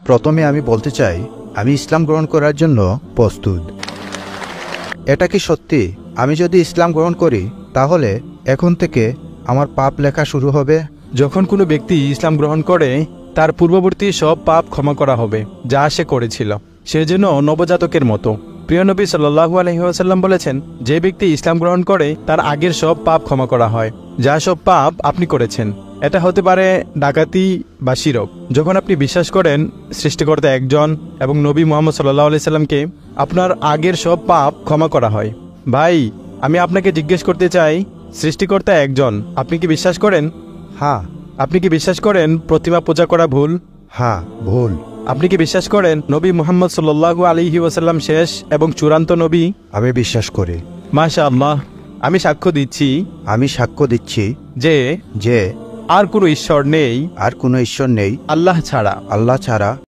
প্রথমে আমি বলতে চাই, আমি ইসলাম গ্রহণ করার জন্য প্রস্তুত। এটা কি সত্যি? আমি যদি ইসলাম গ্রহণ করি তাহলে এখন থেকে আমার পাপ লেখা শুরু হবে? যখন কোনো ব্যক্তি ইসলাম গ্রহণ করে তার পূর্ববর্তী সব পাপ ক্ষমা করা হবে যা সে করেছিল। সে যেন নবজাতকের মতো। প্রিয় নবী সাল্লাল্লাহু আলাইহি ওয়াসাল্লাম বলেছেন, যে ব্যক্তি ইসলাম গ্রহণ করে তার আগের সব পাপ ক্ষমা করা হয়, যা সব পাপ আপনি করেছেন। এটা হতে পারে ডাকাতি বা শিরক। যখন আপনি বিশ্বাস করেন সৃষ্টিকর্তা একজন এবং নবী মুহাম্মদ সাল্লাল্লাহু আলাইহি সাল্লামকে, আপনার আগের সব পাপ ক্ষমা করা হয়। ভাই, আমি আপনাকে জিজ্ঞেস করতে চাই, সৃষ্টিকর্তা একজন, আপনি কি বিশ্বাস করেন? হ্যাঁ। আপনি কি বিশ্বাস করেন প্রতিমা পূজা করা ভুল? হ্যাঁ, ভুল। আপনি কি বিশ্বাস করেন নবী মুহাম্মদ সাল্লাল্লাহু আলাইহি ওয়াসাল্লাম শেষ এবং চূড়ান্ত নবী? আমি বিশ্বাস করি। মাশাআল্লাহ। আমি সাক্ষ্য দিচ্ছি যে আর কোনো ঈশ্বর নেই আর কোনো ঈশ্বর নেই আল্লাহ ছাড়া। আল্লাহ ছাড়া।